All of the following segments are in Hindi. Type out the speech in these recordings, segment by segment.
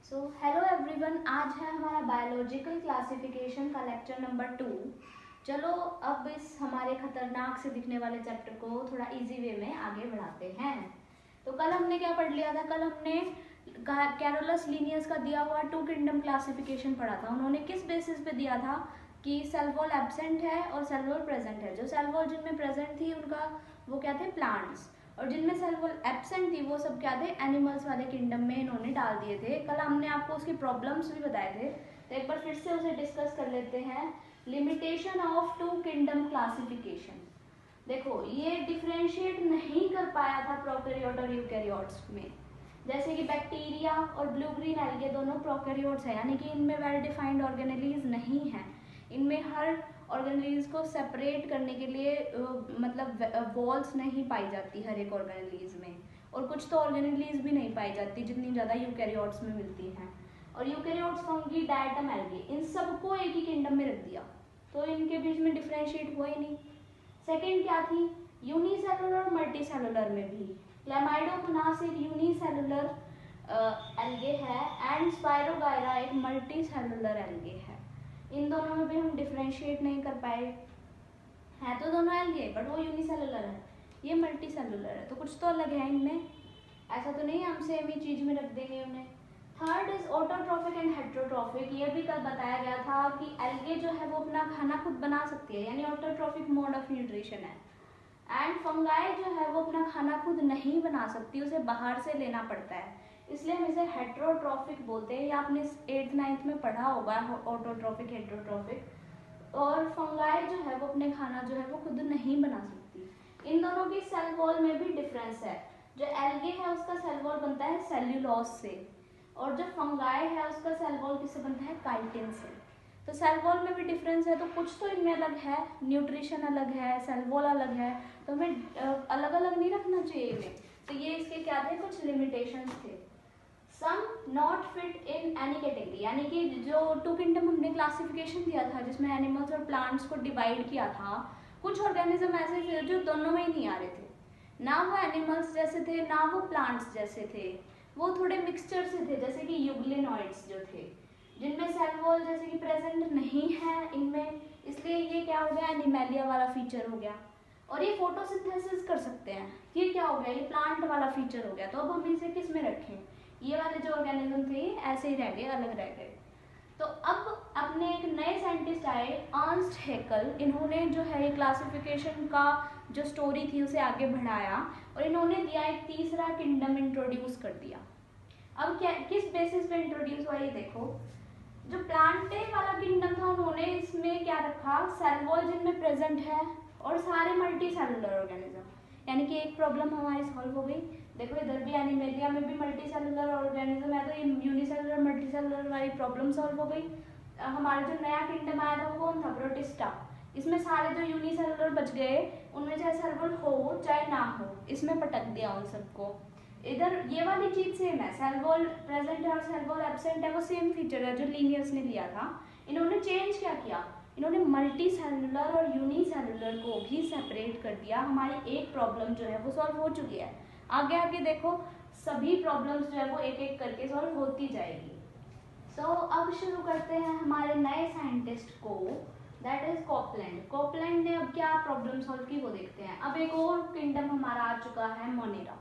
हेलो एवरीवन, आज है हमारा बायोलॉजिकल क्लासिफिकेशन का लेक्चर नंबर 2। चलो अब इस हमारे खतरनाक से दिखने वाले चैप्टर को थोड़ा इजी वे में आगे बढ़ाते हैं। तो कल हमने क्या पढ़ लिया था? कल हमने कैरोलस लीनियस का दिया हुआ 2 किंगडम क्लासिफिकेशन पढ़ा था। उन्होंने किस बेसिस पे दिया था कि सेल वॉल एब्सेंट है और सेल वॉल प्रेजेंट है। जो सेल वॉल जिनमें प्रेजेंट थी उनका वो क्या थे? प्लांट्स, और जिनमें सेल वॉल एब्सेंट थी वो सब क्या थे? एनिमल्स वाले किंगडम में इन्होंने डाल दिए थे। कल हमने आपको उसकी प्रॉब्लम्स भी बताए थे, तो एक बार फिर से उसे डिस्कस कर लेते हैं। Limitation of 2 kingdom classification. देखो, ये डिफ्रेंशिएट नहीं कर पाया था प्रोकैरियोट और यूकैरियोट्स में। जैसे कि बैक्टीरिया और ब्लू ग्रीन एल्गे दोनों प्रोकैरियोट्स हैं, यानी कि इनमें वेल डिफाइंड ऑर्गेनेलीज नहीं है। इनमें हर ऑर्गेनेलीज को सेपरेट करने के लिए मतलब वॉल्स नहीं पाई जाती हर एक ऑर्गेनेलीज में, और कुछ तो ऑर्गेनेलीज भी नहीं पाई जाती जितनी ज़्यादा यूकैरियोट्स में मिलती हैं। और यूकैरियोट्स, फंगी, डायटम, एल्गे, इन सबको एक ही किंगडम में रख दिया, तो इनके बीच में डिफ्रेंशिएट हुआ ही नहीं। सेकेंड क्या थी? यूनिसेलुलर और मल्टीसेलुलर में भी क्लेमाइडोमोनास एक यूनिसेलुलर एल्गे है एंड स्पायरोगायरा एक मल्टीसेलुलर एल्गे है। इन दोनों में भी हम डिफ्रेंशिएट नहीं कर पाए। है तो दोनों एल्गे, बट वो यूनिसेलुलर है, ये मल्टीसेलुलर है, तो कुछ तो अलग है इनमें। ऐसा तो नहीं हम सेम ही चीज में रख देंगे उन्हें। Third is autotrophic and heterotrophic. ये भी कल बताया गया था कि एल्गे जो है वो अपना खाना खुद बना सकती है, यानी ऑटोट्रॉफिक मोड ऑफ न्यूट्रिशन है। एंड फंगाई जो है वो अपना खाना खुद नहीं बना सकती, उसे बाहर से लेना पड़ता है, इसलिए हम इसे हेट्रोट्रॉफिक बोलते हैं। या आपने 8th 9th में पढ़ा होगा ऑटोट्रॉफिक, हेट्रोट्रॉफिक। और फंगाई जो है वो अपने खाना जो है वो खुद नहीं बना सकती। इन दोनों की सेल वॉल में भी डिफरेंस है। जो एल्गे है उसका सेल वॉल बनता है सेल्यूलोज से, और जो फंगाई है उसका सेल वॉल किससे बनता है? काइटिन से। तो सेल वॉल में भी डिफरेंस है, तो कुछ तो इनमें अलग है, न्यूट्रिशन अलग है, सेल वॉल अलग है, तो हमें अलग अलग नहीं रखना चाहिए इन्हें। तो ये इसके क्या थे? कुछ लिमिटेशंस थे। Some not fit in any category, यानी कि जो 2 किंगडम हमने क्लासिफिकेशन दिया था जिसमें एनिमल्स और प्लांट्स को डिवाइड किया था, कुछ ऑर्गेनिज्म ऐसे थे जो दोनों में ही नहीं आ रहे थे। ना वो एनिमल्स जैसे थे ना वो प्लांट्स जैसे थे, वो थोड़े मिक्सचर से थे, जैसे कि यूग्लिनॉइड्स जो थे, जिनमें सेल वॉल जैसे कि प्रेजेंट नहीं है इनमें, इसलिए ये क्या हो गया? एनिमेलिया वाला फीचर हो गया। और ये फोटोसिंथेसिस कर सकते हैं, ये क्या हो गया? ये प्लांट वाला फीचर हो गया। तो अब हम इसे किस में रखें? ये वाले जो ऑर्गेनिज्म थे ऐसे ही रह गए, अलग रह गए। तो अब अपने एक नए साइंटिस्ट आए, अर्नस्ट हैकेल। इन्होंने जो है ये क्लासिफिकेशन का जो स्टोरी थी उसे आगे बढ़ाया, और इन्होंने दिया एक तीसरा किंगडम इंट्रोड्यूस कर दिया। अब क्या, किस बेसिस पे इंट्रोड्यूस हुआ ये देखो। जो प्लांटे वाला किंगडम था उन्होंने इसमें क्या रखा? सेल वॉल जिनमें प्रेजेंट है और सारे मल्टी सेलुलर ऑर्गेनिज्म, यानी कि एक प्रॉब्लम हमारी सॉल्व हो गई। देखो इधर भी एनिमेलिया में भी मल्टी सेलुलर ऑर्गेनिज्म है, तो ये यूनिसेलुलर मल्टी सेलुलर वाली प्रॉब्लम सॉल्व हो गई। हमारा जो नया किंगडम आया था वो कौन था? प्रोटिस्टा। इसमें सारे जो यूनिसेलुलर बच गए उनमें चाहे सेल वॉल हो चाहे ना हो, इसमें पटक दिया उन सबको। इधर ये वाली चीज सेम है, सेल वॉल प्रेजेंट है और सेल वॉल एब्सेंट है, वो सेम फीचर है जो लीनियस ने लिया था। इन्होंने चेंज क्या किया? इन्होंने मल्टी सेलुलर और यूनिसेलुलर को भी सेपरेट कर दिया। हमारी एक प्रॉब्लम जो है वो सॉल्व हो चुकी है। आगे आगे देखो सभी प्रॉब्लम्स जो है वो एक एक करके सॉल्व होती जाएगी। तो अब शुरू करते हैं हमारे नए साइंटिस्ट को, दैट इज कॉपलैंड। कॉपलैंड ने अब क्या प्रॉब्लम सॉल्व की वो देखते हैं। अब एक और किंगडम हमारा आ चुका है, मोनेरा।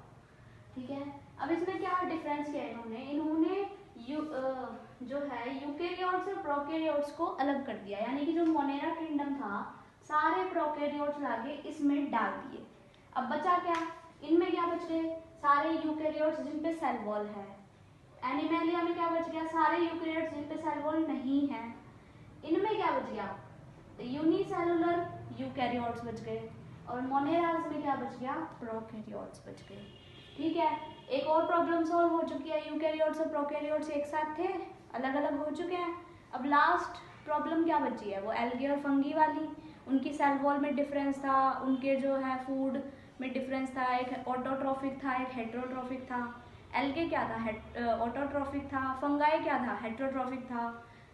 ठीक है, अब इसमें क्या डिफरेंस किया इन्होंने जो है यूकेरियोट्स और प्रोकैरियोट्स को अलग कर दिया, यानी कि जो मोनेरा किंगडम था सारे प्रोकैरियोट्स लाके इसमें डाल दिए। अब बचा क्या? इनमें क्या बच गए? सारे यूकेरियोट्स जिन पे सेल वॉल है। एनिमेलिया में क्या बच गया? सारे यूकेरियोट्स जिन पे सेल वॉल नहीं है। इनमें क्या बच गया? यूनिसेलुलर यूकेरियोट्स बच गए, और मोनेराज में क्या बच गया? प्रोकैरियोट्स बच गए। ठीक है, एक और प्रॉब्लम सॉल्व हो चुकी है। यूकैरियोट्स और प्रोकैरियोट्स एक साथ थे, अलग अलग हो चुके हैं। अब लास्ट प्रॉब्लम क्या बची है? वो एल्गे और फंगी वाली। उनकी सेल वॉल में डिफरेंस था, उनके जो है फूड में डिफरेंस था, एक ऑटोट्रॉफिक था एक हेट्रोट्रॉफिक था। एल्गे क्या था? ऑटोट्रॉफिक था। फंगाई क्या था? हेट्रोट्रॉफिक था।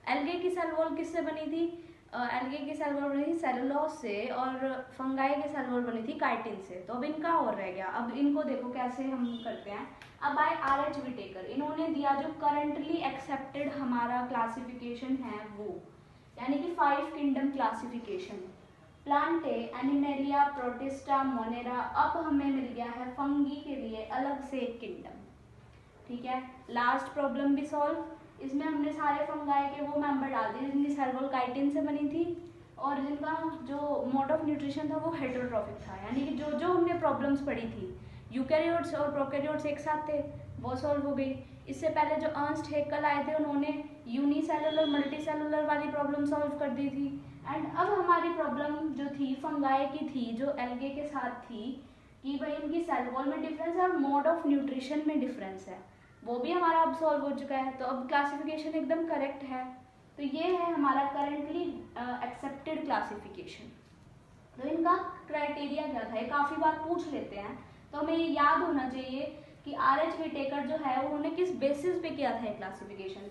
एल्गे की सेल वॉल किससे बनी थी? एल्गे की सेल वॉल बनी थी सेलुलोज से और फंगाई की सेल वॉल बनी थी काइटिन से। तो अब इनका और रह गया। अब इनको देखो कैसे हम करते हैं। अब आए RH विटेकर, इन्होंने दिया जो करंटली एक्सेप्टेड हमारा क्लासिफिकेशन है वो, यानी कि 5 kingdom classification, Plantae, animalia, protista, Monera. अब हमें मिल गया है फंगी के लिए अलग से एक किंगडम। ठीक है, लास्ट प्रॉब्लम भी सॉल्व। इसमें हमने सारे फंगाई के वो मेंबर डाल दिए जिनकी सेल वॉल काइटिन से बनी थी और जिनका जो मोड ऑफ न्यूट्रिशन था वो हेटेरोट्रॉफिक था, यानी कि जो जो हमने प्रॉब्लम्स पढ़ी थी यूकैरियोट्स और प्रोकैरियोट्स एक साथ थे, वो सॉल्व हो गई। इससे पहले जो अर्नस्ट हैकेल आए थे उन्होंने यूनिसेलुलर मल्टीसेलुलर वाली प्रॉब्लम सॉल्व कर दी थी। एंड अब हमारी प्रॉब्लम जो थी फंगाई की थी जो एल्गे के साथ थी कि भाई इनकी सेल वॉल में डिफरेंस है और मोड ऑफ न्यूट्रिशन में डिफरेंस है, वो भी हमारा अब सॉल्व हो चुका है। तो अब क्लासिफिकेशन एकदम करेक्ट है। तो ये है हमारा करंटली एक्सेप्टेड क्लासिफिकेशन। तो इनका क्राइटेरिया क्या था, ये काफ़ी बार पूछ लेते हैं, तो हमें ये याद होना चाहिए कि RH विटेकर जो है उन्होंने किस बेसिस पे किया था ये क्लासिफिकेशन।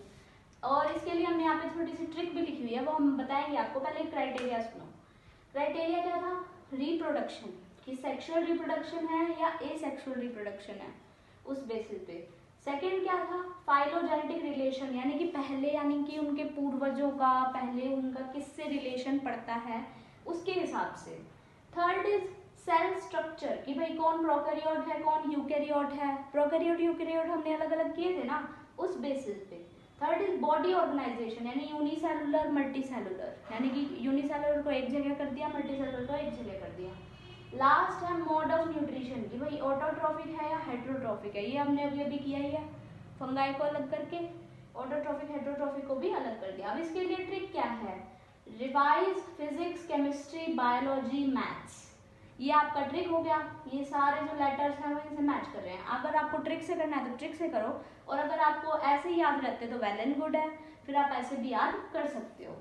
और इसके लिए हमने यहाँ पे थोड़ी सी ट्रिक भी लिखी हुई है, वो हम बताएंगे आपको। पहले क्राइटेरिया सुनो। क्राइटेरिया क्या था, रिप्रोडक्शन, कि सेक्सुअल रिप्रोडक्शन है या एसेक्सुअल रिप्रोडक्शन है, उस बेसिस पे। सेकेंड क्या था, फाइलोजेनेटिक रिलेशन, यानी कि पहले, यानी कि उनके पूर्वजों का पहले उनका किससे रिलेशन पड़ता है उसके हिसाब से। थर्ड इज सेल स्ट्रक्चर, कि भाई कौन प्रोकैरियोट है कौन यूकैरियोट है, प्रोकैरियोट यूकैरियोट हमने अलग अलग किए थे ना, उस बेसिस पे। थर्ड इज बॉडी ऑर्गेनाइजेशन, यानी यूनिसेलुलर मल्टीसेलुलर, यानी कि यूनिसेलुलर को एक जगह कर दिया, मल्टीसेलुलर को एक जगह कर दिया। लास्ट है मोड ऑफ न्यूट्रिशन, कि भाई ऑटोट्रॉफिक है या हेटेरोट्रॉफिक है, ये हमने अभी अभी किया ही है, फंगाई को अलग करके ऑटोट्रॉफिक हेटेरोट्रॉफिक को भी अलग कर दिया। अब इसके लिए ट्रिक क्या है, revise physics, chemistry, biology, maths, ये आपका ट्रिक हो गया। ये सारे जो लेटर्स हैं वो इनसे मैच कर रहे हैं। अगर आपको ट्रिक से करना है तो ट्रिक से करो, और अगर आपको ऐसे ही याद रहते तो वेल एंड गुड है, फिर आप ऐसे भी याद कर सकते हो।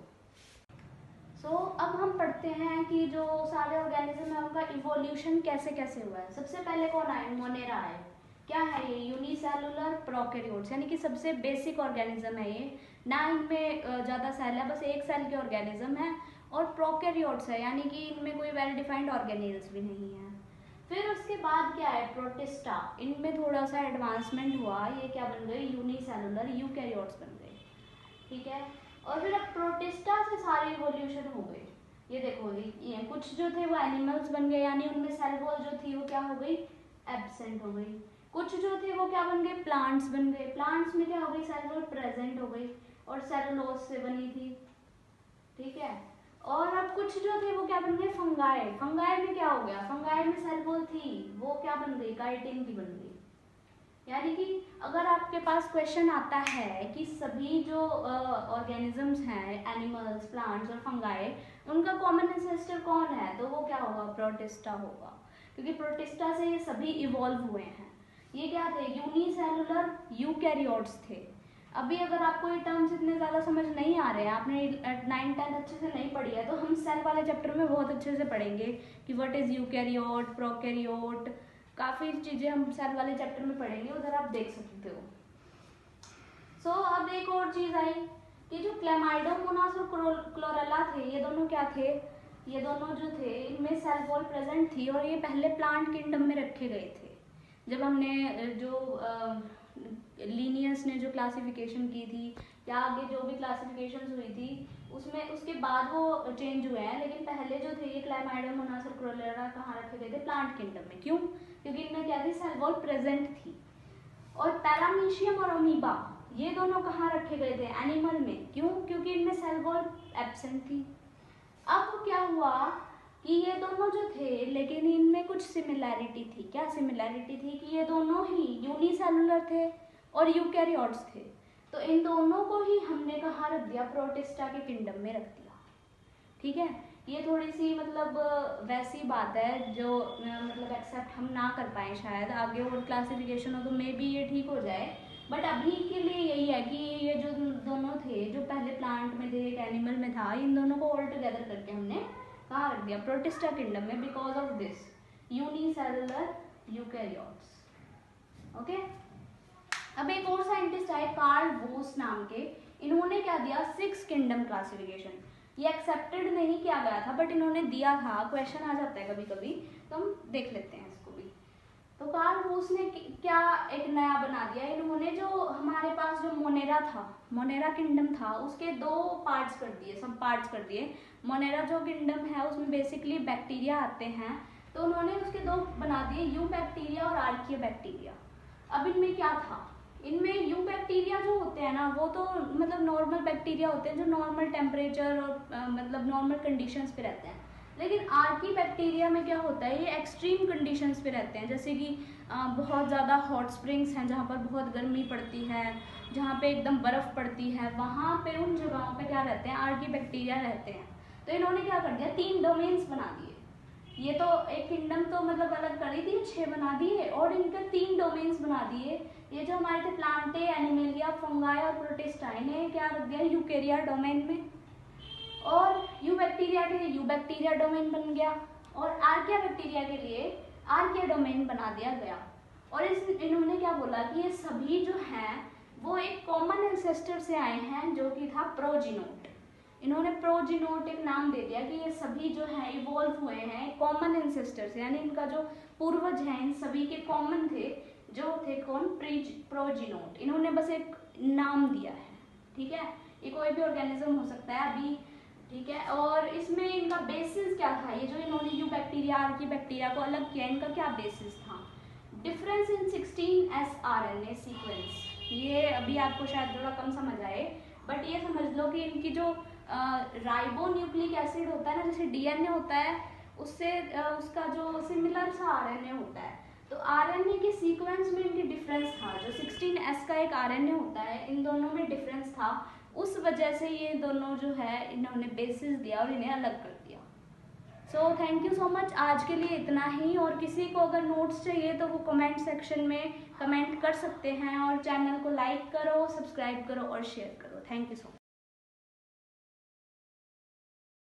अब हम पढ़ते हैं कि जो सारे ऑर्गेनिज्म है उनका इवोल्यूशन कैसे कैसे हुआ है। सबसे पहले कौन आए, मोनेरा आए। क्या है ये, यूनिसेलुलर प्रोकैरियोट्स, यानी कि सबसे बेसिक ऑर्गेनिज्म है ये, ना इनमें ज़्यादा सेल है, बस एक सेल के ऑर्गेनिज्म है। और प्रोकैरियोट्स है, यानी कि इनमें कोई वेल डिफाइंड ऑर्गेनेल्स भी नहीं है। फिर उसके बाद क्या है, प्रोटिस्टा, इनमें थोड़ा सा एडवांसमेंट हुआ, ये क्या बन गए, यूनिसेलुलर यूकैरियोट्स बन गए। ठीक है, और फिर अब प्रोटिस्टा से सारी इवोल्यूशन हो गई। ये देखो ये कुछ जो थे वो एनिमल्स बन गए, यानी उनमें सेल वॉल जो थी वो क्या हो गई, एब्सेंट हो गई। कुछ जो थे वो क्या बन गए, प्लांट्स बन गए। प्लांट्स में क्या हो गई, सेल वॉल प्रेजेंट हो गई और सेलुलोज से बनी थी। ठीक है, और अब कुछ जो थे वो क्या बन गए, फंगाई। फंगाई में क्या हो गया, फंगाई में सेल वॉल थी, वो क्या बन गई, काइटिन की बन गई। यानी कि अगर आपके पास क्वेश्चन आता है कि सभी जो ऑर्गेनिजम्स हैं, एनिमल्स, प्लांट्स और फंगाई, उनका कॉमन एंसेस्टर कौन है, तो वो क्या होगा, प्रोटिस्टा होगा, क्योंकि प्रोटिस्टा से ये सभी इवॉल्व हुए हैं। ये क्या थे, यूनिसेलुलर यूकैरियोट्स थे। अभी अगर आपको ये टर्म्स इतने ज़्यादा समझ नहीं आ रहे हैं, आपने 9th 10th अच्छे से नहीं पढ़ी है, तो हम सेल वाले चैप्टर में बहुत अच्छे से पढ़ेंगे कि व्हाट इज़ यूकैरियोट, प्रोकैरियोट, काफ़ी चीज़ें हम सेल वाले चैप्टर में पढ़ेंगे, उधर आप देख सकते हो। अब एक और चीज़ आई कि जो क्लेमाइडोमोनास और क्लोरेला थे, ये दोनों क्या थे, ये दोनों जो थे इनमें सेल वॉल प्रेजेंट थी और ये पहले प्लांट किंगडम में रखे गए थे। जब हमने जो लीनियस ने जो क्लासिफिकेशन की थी या आगे जो भी क्लासिफिकेशन हुई थी उसमें, उसके बाद वो चेंज हुए हैं, लेकिन पहले जो थे ये क्लेमाइडोमोनास और क्लोरेला कहाँ रखे गए थे, प्लांट किंगडम में। क्यों, क्योंकि इनमें क्या थी, सेल वॉल प्रेजेंट थी। और पैरामीशियम और अमीबा ये दोनों कहाँ रखे गए थे, एनिमल में। क्यों, क्योंकि इनमें सेल वॉल एब्सेंट थी। अब क्या हुआ कि ये दोनों जो थे, लेकिन इनमें कुछ सिमिलैरिटी थी। क्या सिमिलैरिटी थी, कि ये दोनों ही यूनिसेलुलर थे और यूकैरियोट्स थे, तो इन दोनों को ही हमने कहाँ रख दिया, प्रोटिस्टा के किंगडम में रख दिया। ठीक है, ये थोड़ी सी मतलब वैसी बात है जो मतलब एक्सेप्ट हम ना कर पाए, शायद आगे और क्लासिफिकेशन हो तो मे बी ये ठीक हो जाए, बट अभी के लिए यही है कि ये जो दोनों थे, जो पहले प्लांट में थे एक एनिमल में था, इन दोनों को ऑल टुगेदर करके हमने कहाँ रख दिया, प्रोटिस्टा किंगडम में, because of this unicellular eukaryotes. Okay, अब एक और साइंटिस्ट आए कार्ल बोस नाम के, इन्होंने क्या दिया, 6 किंगडम क्लासिफिकेशन। ये एक्सेप्टेड नहीं किया गया था बट इन्होंने दिया था, क्वेश्चन आ जाता है कभी कभी, तो हम देख लेते हैं इसको भी। तो कार्ल रूस ने क्या एक नया बना दिया इन्होंने, जो हमारे पास जो मोनेरा था, मोनेरा किंगडम था, उसके 2 पार्ट्स कर दिए, सब पार्ट्स कर दिए। मोनेरा जो किंगडम है उसमें बेसिकली बैक्टीरिया आते हैं, तो उन्होंने उसके 2 बना दिए, यू बैक्टीरिया और आर्किया बैक्टीरिया। अब इनमें क्या था, इनमें यू बैक्टीरिया जो होते हैं ना वो तो मतलब नॉर्मल बैक्टीरिया होते हैं जो नॉर्मल टेम्परेचर और मतलब नॉर्मल कंडीशंस पे रहते हैं। लेकिन आर्की बैक्टीरिया में क्या होता है, ये एक्सट्रीम कंडीशंस पे रहते हैं, जैसे कि बहुत ज़्यादा हॉट स्प्रिंग्स हैं जहाँ पर बहुत गर्मी पड़ती है, जहाँ पे एकदम बर्फ़ पड़ती है, वहाँ पे उन जगहों पे क्या रहते हैं, आर्की बैक्टीरिया रहते हैं। तो इन्होंने क्या कर दिया, 3 डोमेन्स बना दिए। ये तो एक किंगडम तो मतलब अलग कर दी थी, 6 बना दिए, और इनके 3 डोमेन्स बना दिए। ये जो हमारे थे प्लांटे, एनिमेलिया, फंगाई और प्रोटिस्टा, इन्हें क्या रख दिया, यूकेरिया डोमेन में। और यू बैक्टीरिया के लिए यू बैक्टीरिया डोमेन बन गया, और आर्किया बैक्टीरिया के लिए आर्किया डोमेन बना दिया गया। और इन्होंने क्या बोला कि ये सभी जो हैं वो एक कॉमन एंसेस्टर से आए हैं जो कि था प्रोजीनोट। इन्होंने प्रोजीनोट एक नाम दे दिया कि ये सभी जो हैं इवॉल्व हुए हैं कॉमन एंसेस्टर से, यानी इनका जो पूर्वज हैं इन सभी के कॉमन थे, जो थे कौन, प्रोजीनोट। इन्होंने बस एक नाम दिया है, ठीक है, ये कोई भी ऑर्गेनिज्म हो सकता है अभी, ठीक है। और इसमें इनका बेसिस क्या था, ये जो इन्होंने यू बैक्टीरिया आर्की बैक्टीरिया को अलग किया, इनका क्या बेसिस था, difference in 16S RNA sequence. ये अभी आपको शायद थोड़ा कम समझ आए, बट ये समझ लो कि इनकी जो राइबो न्यूक्लिक एसिड होता है ना, जैसे डीएनए होता है, उससे उसका जो सिमिलर सा आरएनए होता है, तो आरएनए के सीक्वेंस में इनकी डिफरेंस था। जो 16S का एक आरएनए होता है, इन दोनों में डिफरेंस था, उस वजह से ये दोनों जो है इन्होंने बेसिस दिया और इन्हें अलग कर दिया। So thank you so much, आज के लिए इतना ही। और किसी को अगर नोट्स चाहिए तो वो कमेंट सेक्शन में कमेंट कर सकते हैं, और चैनल को लाइक करो, सब्सक्राइब करो और शेयर करो। Thank you so much.